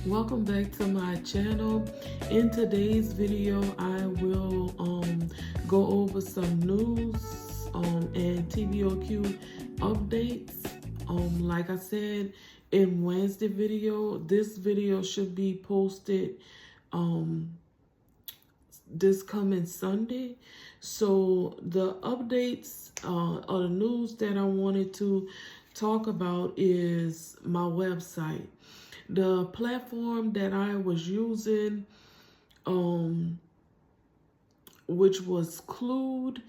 Welcome back to my channel. In today's video, I will go over some news and TBOQ updates. Like I said in Wednesday video, this video should be posted this coming Sunday. So the updates or the news that I wanted to talk about is my website. The platform that I was using, which was Clued,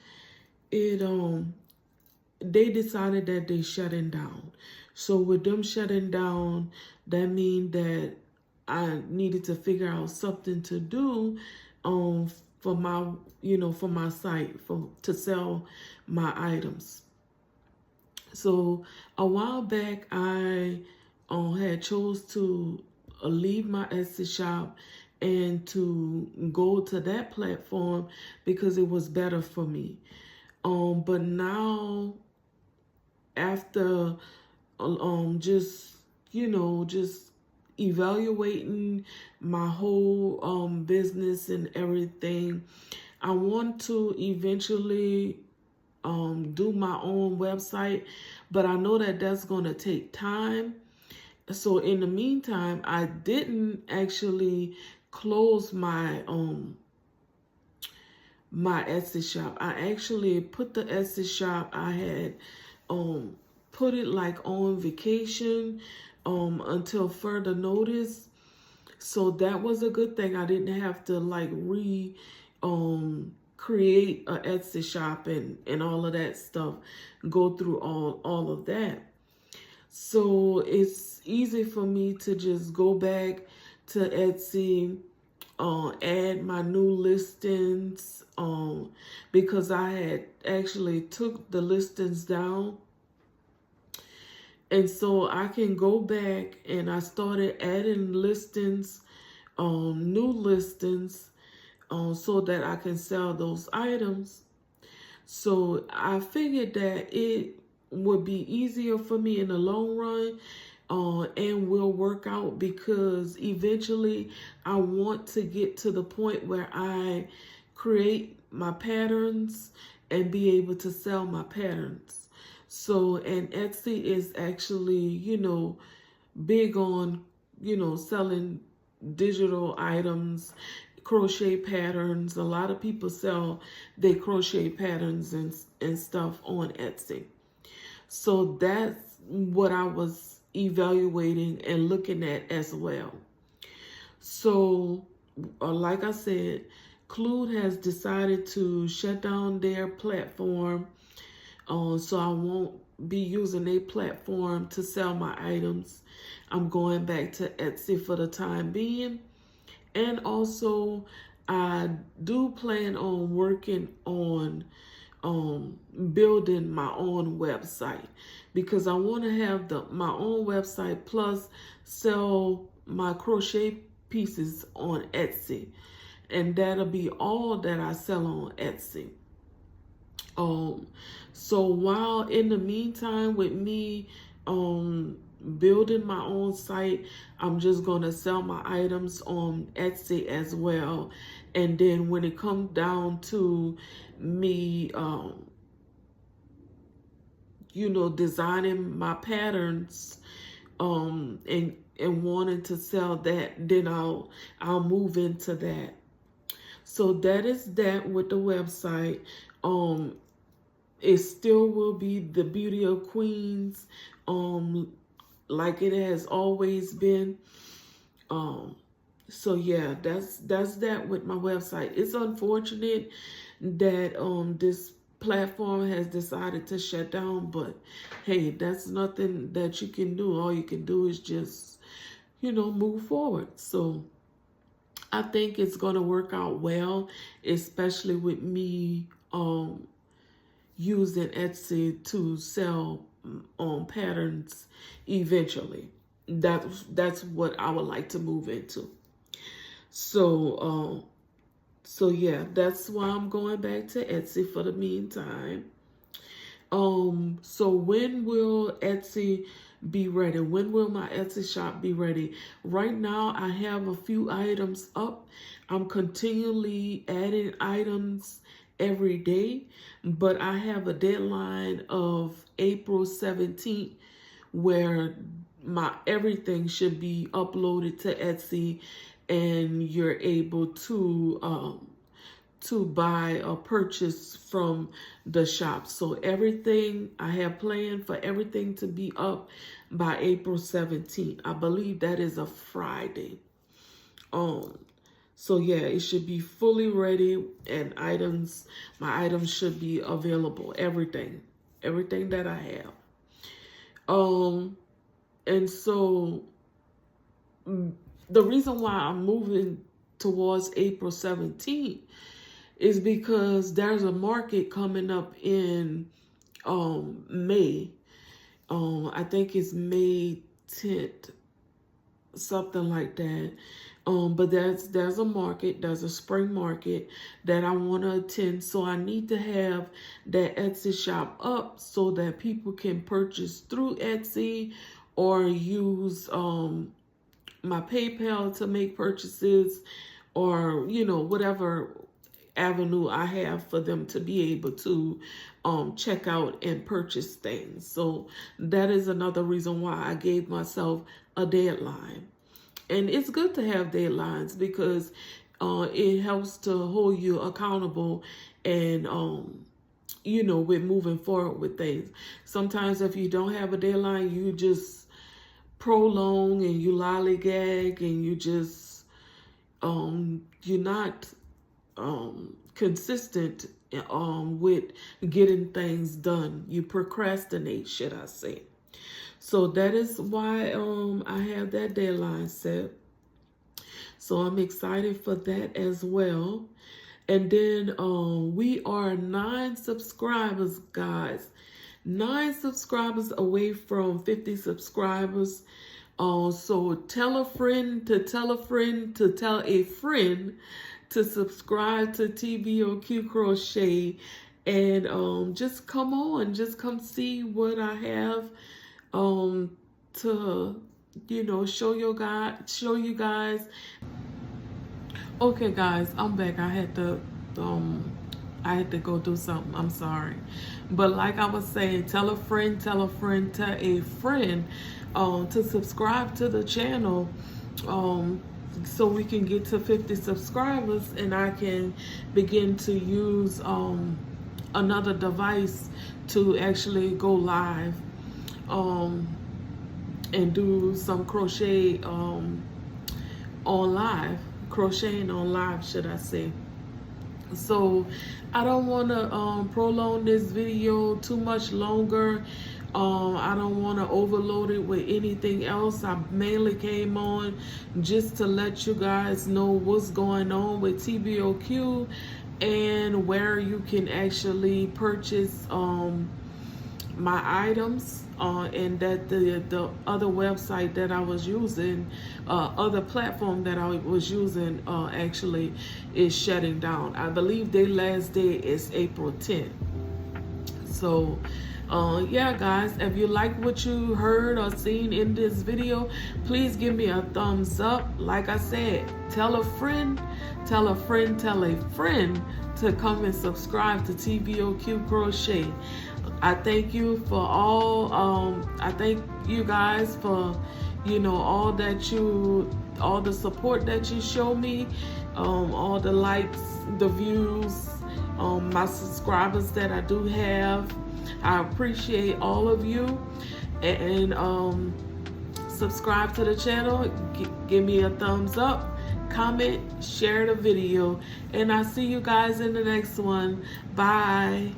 they decided that they shutting down. So with them shutting down, that means that I needed to figure out something to do for my for my site to sell my items. So a while back I had chose to leave my Etsy shop and to go to that platform because it was better for me. But now after just evaluating my whole business and everything, I want to eventually do my own website, but I know that that's going to take time. So in the meantime, I didn't actually close my my Etsy shop. I actually put the Etsy shop, I had put it like on vacation until further notice. So that was a good thing. I didn't have to like create a Etsy shop and all of that stuff, go through all of that. So it's easy for me to just go back to Etsy, add my new listings, because I had actually took the listings down. And so I can go back and I started adding listings, new listings, so that I can sell those items. So I figured that it would be easier for me in the long run, and will work out, because eventually I want to get to the point where I create my patterns and be able to sell my patterns. So, and Etsy is actually, big on, selling digital items, crochet patterns. A lot of people sell their crochet patterns and stuff on Etsy. So that's what I was evaluating and looking at as well. So, like I said, Clued has decided to shut down their platform. So I won't be using a platform to sell my items. I'm going back to Etsy for the time being. And also, I do plan on working on building my own website, because I want to have my own website plus sell my crochet pieces on Etsy, and that'll be all that I sell on Etsy. So while in the meantime with me building my own site, I'm just gonna sell my items on Etsy as well. And then when it comes down to me designing my patterns and wanting to sell that, then I'll move into that. So that is that with the website. It still will be the Beauty of Queenz, like it has always been. So yeah, that's that with my website. It's unfortunate that this platform has decided to shut down, but hey, that's nothing that you can do. All you can do is just move forward. So I think it's gonna work out well, especially with me using Etsy to sell patterns eventually. That's what I would like to move into. So yeah, that's why I'm going back to Etsy for the meantime. So when will Etsy be ready? When will my Etsy shop be ready? Right now, I have a few items up. I'm continually adding items every day, but I have a deadline of April 17th where my everything should be uploaded to Etsy, and you're able to buy or purchase from the shop. So everything I have planned for everything to be up by April 17th. I believe that is a Friday. So yeah, it should be fully ready, and my items should be available. Everything that I have. And so the reason why I'm moving towards April 17th is because there's a market coming up in May. I think it's May 10th, something like that. But there's a market, there's a spring market that I want to attend. So I need to have that Etsy shop up so that people can purchase through Etsy or use my PayPal to make purchases, or, you know, whatever avenue I have for them to be able to check out and purchase things. So that is another reason why I gave myself a deadline. And it's good to have deadlines because it helps to hold you accountable and, you know, with moving forward with things. Sometimes if you don't have a deadline, you just prolong and you lollygag and you just, you're not consistent with getting things done. You procrastinate, should I say. So that is why I have that deadline set. So I'm excited for that as well. And then we are 9 subscribers, guys. 9 subscribers away from 50 subscribers. So tell a friend to tell a friend to tell a friend to subscribe to TBOQ Crochet, and just come on, just come see what I have to, you know, show you guys. Okay, guys, I'm back. I had to go do something. I'm sorry. But like I was saying, tell a friend, tell a friend, tell a friend to subscribe to the channel so we can get to 50 subscribers and I can begin to use another device to actually go live and do some crochet on live, crocheting on live, should I say. So I don't want to prolong this video too much longer. I don't want to overload it with anything else. I mainly came on just to let you guys know what's going on with TBOQ and where you can actually purchase my items, and that the other website that I was using, other platform that I was using actually is shutting down. I believe their last day is April 10th. So yeah, guys, if you like what you heard or seen in this video, please give me a thumbs up. Like I said, tell a friend, tell a friend, tell a friend to come and subscribe to TBOQ Crochet. I thank you for all, I thank you guys for, you know, all the support that you show me, all the likes, the views, my subscribers that I do have. I appreciate all of you, and subscribe to the channel, give me a thumbs up, comment, share the video, and I'll see you guys in the next one. Bye.